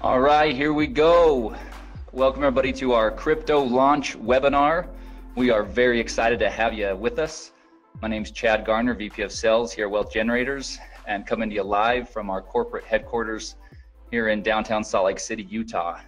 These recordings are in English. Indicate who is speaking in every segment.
Speaker 1: All right, here we go. Welcome everybody to our crypto launch webinar. We are very excited to have you with us. My name is Chad Garner, VP of Sales here at Wealth Generators, and coming to you live from our corporate headquarters here in downtown Salt Lake City, Utah.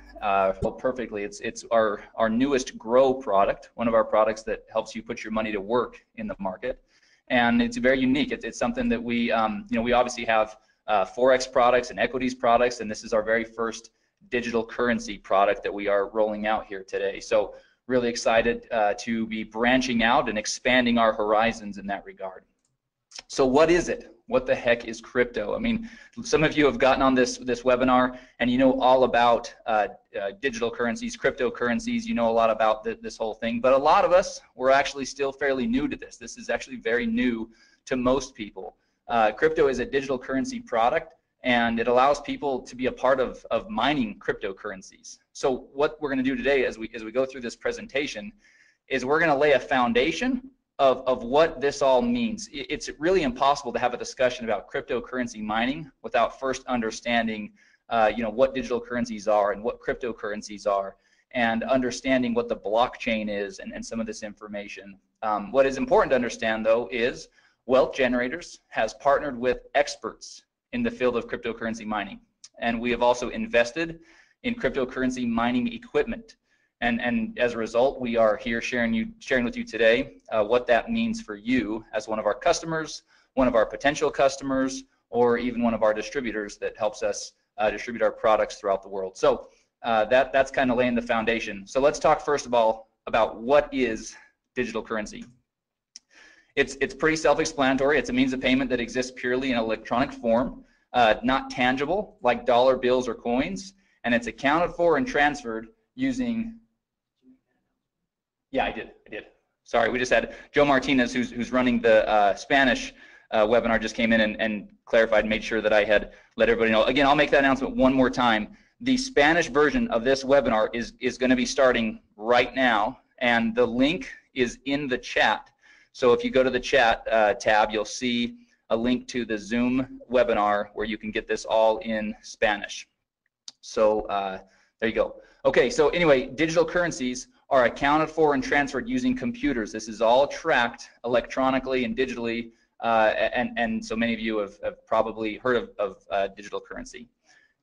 Speaker 1: Perfectly, it's our newest Grow product, one of our products that helps you put your money to work in the market, and it's very unique. It's something that we obviously have Forex products and equities products, and this is our very first digital currency product that we are rolling out here today. So really excited to be branching out and expanding our horizons in that regard. So what is it? What the heck is crypto? I mean, some of you have gotten on this webinar and you know all about digital currencies, cryptocurrencies, you know a lot about this whole thing, but a lot of us were actually still fairly new to this. This is actually very new to most people. Crypto is a digital currency product, and it allows people to be a part of mining cryptocurrencies. So what we're going to do today as we go through this presentation is we're going to lay a foundation of what this all means. It's really impossible to have a discussion about cryptocurrency mining without first understanding what digital currencies are and what cryptocurrencies are, and understanding what the blockchain is and some of this information. What is important to understand, though, is Wealth Generators has partnered with experts in the field of cryptocurrency mining, and we have also invested in cryptocurrency mining equipment. And as a result, we are here sharing with you today what that means for you as one of our customers, one of our potential customers, or even one of our distributors that helps us distribute our products throughout the world. So that's kind of laying the foundation. So let's talk first of all about what is digital currency. It's pretty self-explanatory. It's a means of payment that exists purely in electronic form, not tangible like dollar bills or coins, and it's accounted for and transferred using. Yeah, I did. Sorry, we just had Joe Martinez, who's running the Spanish webinar, just came in and clarified, made sure that I had let everybody know. Again, I'll make that announcement one more time. The Spanish version of this webinar is going to be starting right now, and the link is in the chat. So if you go to the chat tab, you'll see a link to the Zoom webinar where you can get this all in Spanish. So there you go. Okay, so anyway, digital currencies are accounted for and transferred using computers. This is all tracked electronically and digitally, and so many of you have probably heard of digital currency.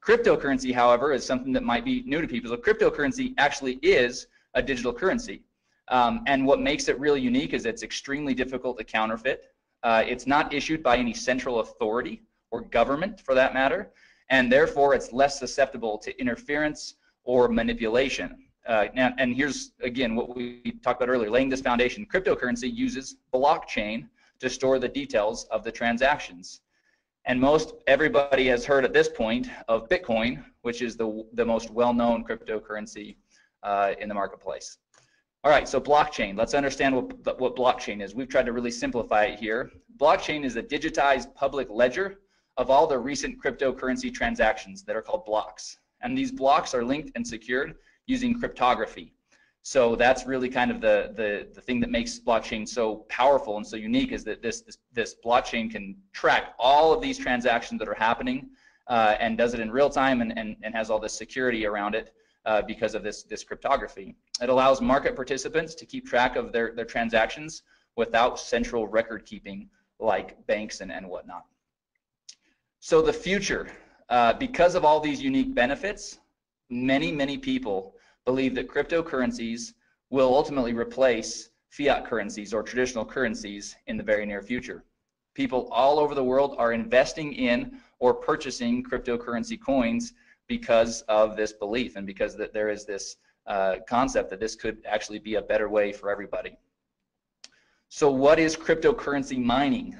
Speaker 1: Cryptocurrency, however, is something that might be new to people. So cryptocurrency actually is a digital currency. And what makes it really unique is it's extremely difficult to counterfeit. It's not issued by any central authority or government, for that matter, and therefore it's less susceptible to interference or manipulation. And here's, again, what we talked about earlier, laying this foundation. Cryptocurrency uses blockchain to store the details of the transactions. And most everybody has heard at this point of Bitcoin, which is the most well-known cryptocurrency in the marketplace. All right, so blockchain. Let's understand what blockchain is. We've tried to really simplify it here. Blockchain is a digitized public ledger of all the recent cryptocurrency transactions that are called blocks. And these blocks are linked and secured using cryptography. So that's really kind of the thing that makes blockchain so powerful and so unique, is that this blockchain can track all of these transactions that are happening and does it in real time and has all this security around it. Because of this cryptography. It allows market participants to keep track of their transactions without central record keeping like banks and whatnot. So the future, because of all these unique benefits, many people believe that cryptocurrencies will ultimately replace fiat currencies or traditional currencies in the very near future. People all over the world are investing in or purchasing cryptocurrency coins because of this belief and because that there is this concept that this could actually be a better way for everybody. So what is cryptocurrency mining?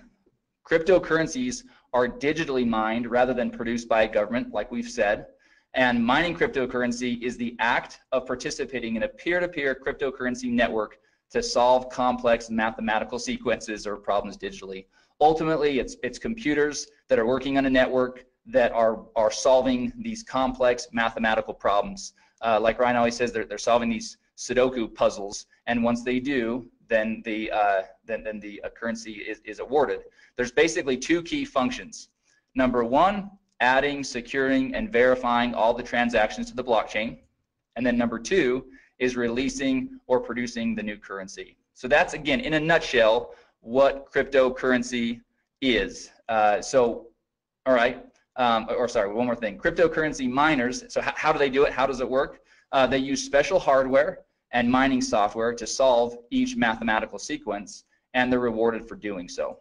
Speaker 1: Cryptocurrencies are digitally mined rather than produced by a government, like we've said, and mining cryptocurrency is the act of participating in a peer-to-peer cryptocurrency network to solve complex mathematical sequences or problems digitally. Ultimately, it's computers that are working on a network that are solving these complex mathematical problems. Like Ryan always says, they're solving these Sudoku puzzles, and once they do, then the currency is awarded. There's basically two key functions. Number one adding, securing, and verifying all the transactions to the blockchain. And then number 2 is releasing or producing the new currency. So that's, again, in a nutshell, what cryptocurrency is. All right, sorry, one more thing. Cryptocurrency miners, so how do they do it? How does it work? They use special hardware and mining software to solve each mathematical sequence, and they're rewarded for doing so.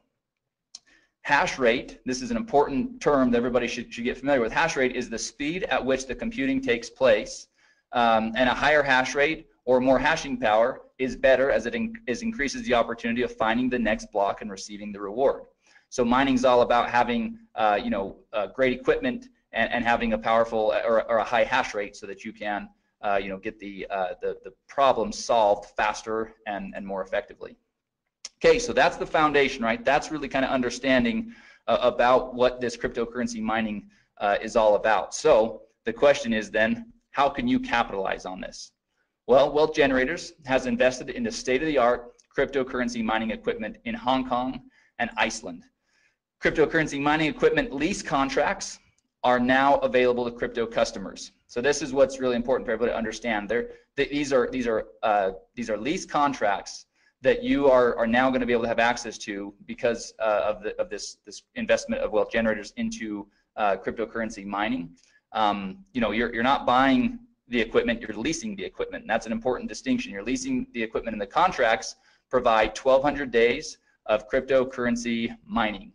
Speaker 1: Hash rate, this is an important term that everybody should get familiar with. Hash rate is the speed at which the computing takes place, and a higher hash rate or more hashing power is better as it increases the opportunity of finding the next block and receiving the reward. So mining is all about having great equipment and having a powerful or a high hash rate so that you can get the problem solved faster and more effectively. Okay, so that's the foundation, right? That's really kind of understanding about what this cryptocurrency mining is all about. So the question is then, how can you capitalize on this? Well, Wealth Generators has invested in the state-of-the-art cryptocurrency mining equipment in Hong Kong and Iceland. Cryptocurrency mining equipment lease contracts are now available to crypto customers. So this is what's really important for everybody to understand. These are lease contracts that you are now going to be able to have access to because of this investment of Wealth Generators into cryptocurrency mining. You're not buying the equipment, you're leasing the equipment. And that's an important distinction. You're leasing the equipment, and the contracts provide 1,200 days of cryptocurrency mining.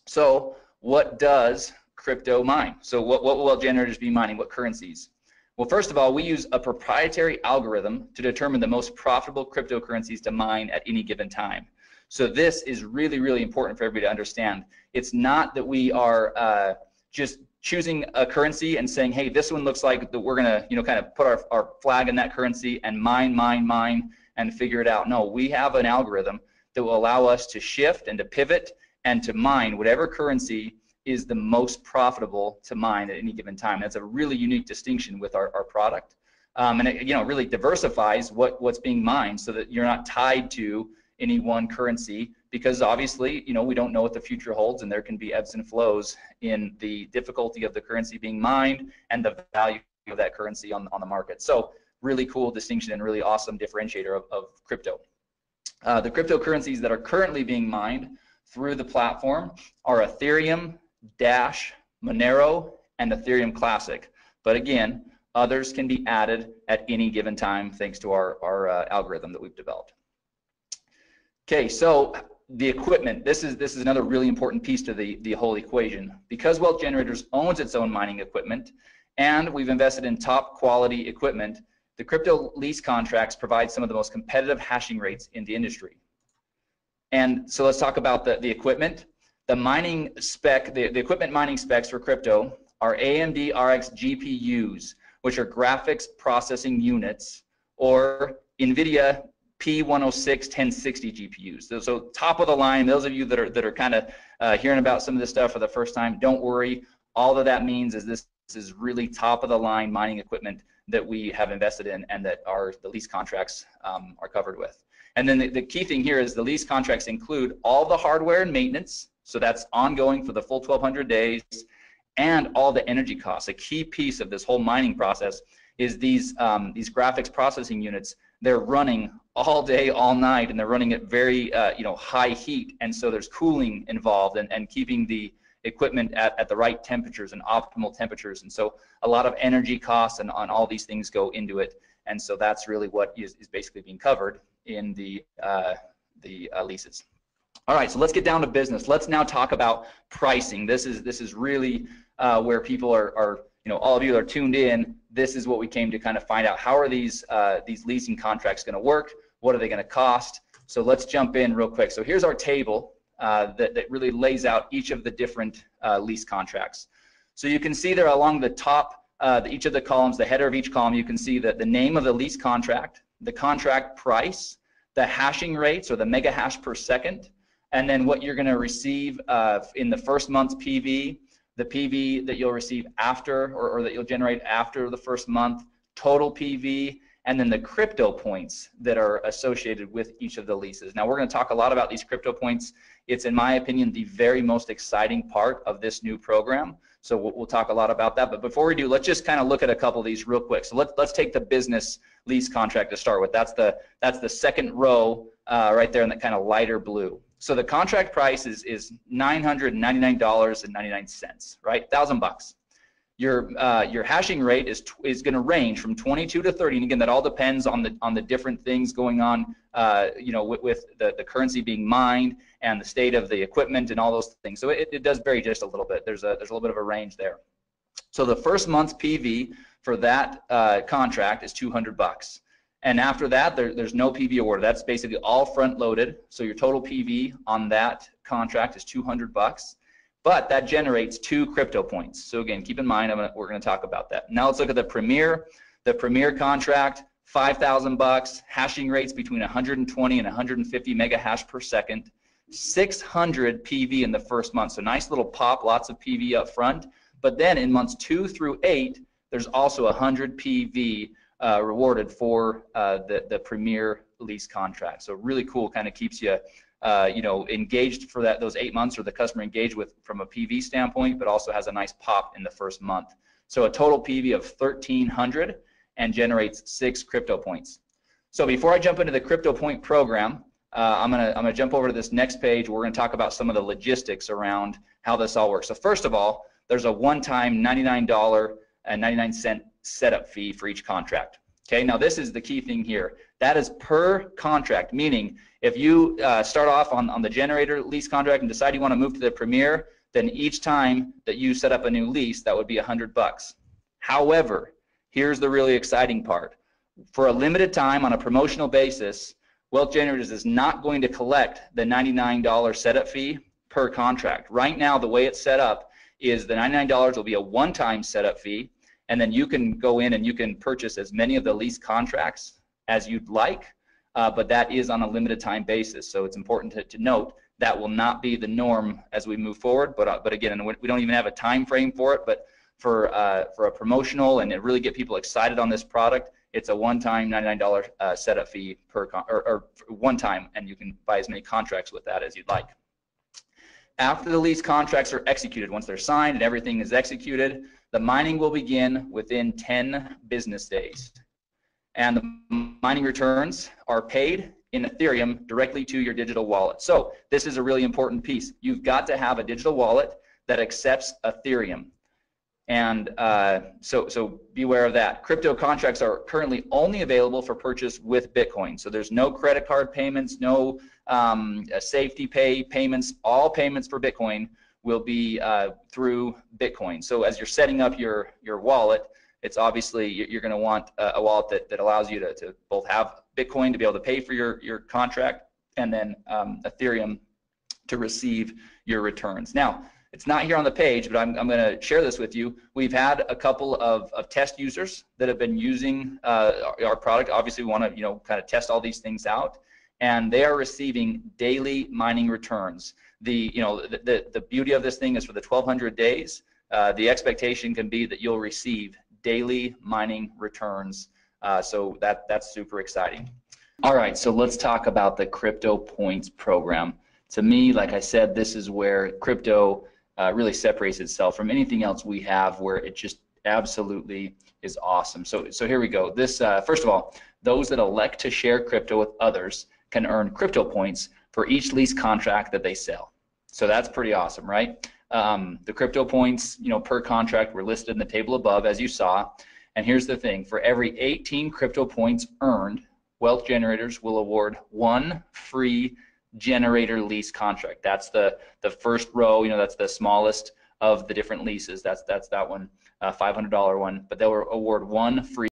Speaker 1: So what does crypto mine? So what will Wealth Generators be mining? What currencies? Well, first of all, we use a proprietary algorithm to determine the most profitable cryptocurrencies to mine at any given time. So this is really, really important for everybody to understand. It's not that we are just choosing a currency and saying, hey, this one looks like that we're going to kind of put our flag in that currency and mine and figure it out. No, we have an algorithm that will allow us to shift and to pivot and to mine whatever currency is the most profitable to mine at any given time. That's a really unique distinction with our product. And it really diversifies what's being mined so that you're not tied to any one currency, because obviously we don't know what the future holds, and there can be ebbs and flows in the difficulty of the currency being mined and the value of that currency on the market. So really cool distinction and really awesome differentiator of crypto. The cryptocurrencies that are currently being mined through the platform are Ethereum, Dash, Monero, and Ethereum Classic. But again, others can be added at any given time thanks to our algorithm that we've developed. Okay, so the equipment, this is another really important piece to the whole equation. Because Wealth Generators owns its own mining equipment and we've invested in top quality equipment, the crypto lease contracts provide some of the most competitive hashing rates in the industry. And so let's talk about the equipment. The mining spec, the equipment mining specs for crypto are AMD RX GPUs, which are graphics processing units, or NVIDIA P106 1060 GPUs. So top of the line. Those of you that are kind of hearing about some of this stuff for the first time, don't worry. All that means is this is really top of the line mining equipment that we have invested in and that the lease contracts are covered with. And then the key thing here is the lease contracts include all the hardware and maintenance. So that's ongoing for the full 1,200 days, and all the energy costs. A key piece of this whole mining process is these graphics processing units. They're running all day, all night, and they're running at very high heat, and so there's cooling involved and keeping the equipment at the right temperatures and optimal temperatures. And so a lot of energy costs and on all these things go into it, and so that's really what is basically being covered in the leases. All right, so let's get down to business. Let's now talk about pricing. This is really where people are all of you that are tuned in. This is what we came to kind of find out. How are these leasing contracts going to work? What are they going to cost? So let's jump in real quick. So here's our table that really lays out each of the different lease contracts. So you can see there along the top, each of the columns, the header of each column, you can see that the name of the lease contract, the contract price, the hashing rates or the mega hash per second, and then what you're going to receive in the first month's PV, the PV that you'll receive after or that you'll generate after the first month, total PV, and then the crypto points that are associated with each of the leases. Now we're going to talk a lot about these crypto points It's, in my opinion, the very most exciting part of this new program. So we'll talk a lot about that. But before we do, let's just kind of look at a couple of these real quick. So let's take the business lease contract to start with. That's the second row right there in that kind of lighter blue. So the contract price is $999.99, right? $1,000. Your hashing rate is going to range from 22 to 30, and again, that all depends on the different things going on, you know, with the currency being mined and the state of the equipment and all those things. So it does vary just a little bit. There's a little bit of a range there. So the first month's PV for that contract is $200, and after that, there's no PV awarded. That's basically all front loaded. So your total PV on that contract is $200. But that generates 2 crypto points. So again, keep in mind, we're going to talk about that. Now let's look at the Premier. The Premier contract, $5,000, hashing rates between 120 and 150 mega hash per second, 600 PV in the first month. So nice little pop, lots of PV up front. But then in months 2 through 8, there's also 100 PV rewarded for the Premier lease contract. So really cool, kind of keeps you you know, engaged for those 8 months, or the customer engaged with from a PV standpoint, but also has a nice pop in the first month. So a total PV of 1,300 and generates 6 crypto points. So before I jump into the crypto point program, I'm gonna jump over to this next page. We're gonna talk about some of the logistics around how this all works. So first of all, there's a one-time $99.99 setup fee for each contract. Okay, now this is the key thing here. That is per contract, meaning if you start off on the generator lease contract and decide you want to move to the Premier, then each time that you set up a new lease, that would be $100. However, here's the really exciting part. For a limited time on a promotional basis, Wealth Generators is not going to collect the $99 setup fee per contract. Right now, the way it's set up is the $99 will be a one-time setup fee, and then you can go in and you can purchase as many of the lease contracts as you'd like, but that is on a limited time basis. So it's important to note that will not be the norm as we move forward. But again, and we don't even have a time frame for it. But for a promotional and to really get people excited on this product, it's a one-time $99 setup fee or one time, and you can buy as many contracts with that as you'd like. After the lease contracts are executed, once they're signed and everything is executed, the mining will begin within 10 business days. And the mining returns are paid in Ethereum directly to your digital wallet. So this is a really important piece. You've got to have a digital wallet that accepts Ethereum. And so be aware of that. Crypto contracts are currently only available for purchase with Bitcoin. So there's no credit card payments, no safety pay payments. All payments for Bitcoin will be through Bitcoin. So as you're setting up your wallet, it's obviously you're going to want a wallet that allows you to both have Bitcoin to be able to pay for your contract, and then Ethereum to receive your returns. Now, it's not here on the page, but I'm going to share this with you. We've had a couple of test users that have been using our product. Obviously, we want to kind of test all these things out, and they are receiving daily mining returns. The beauty of this thing is for the 1,200 days, the expectation can be that you'll receive daily mining returns. So that's super exciting. All right, so let's talk about the Crypto Points program. To me, like I said, this is where crypto really separates itself from anything else we have, where it just absolutely is awesome. So here we go. This first of all, those that elect to share crypto with others can earn crypto points for each lease contract that they sell. So that's pretty awesome, right? The crypto points, per contract were listed in the table above, as you saw. And here's the thing: for every 18 crypto points earned, Wealth Generators will award 1 free generator lease contract. That's the first row. That's the smallest of the different leases. That's that one, $500 one. But they'll award 1 free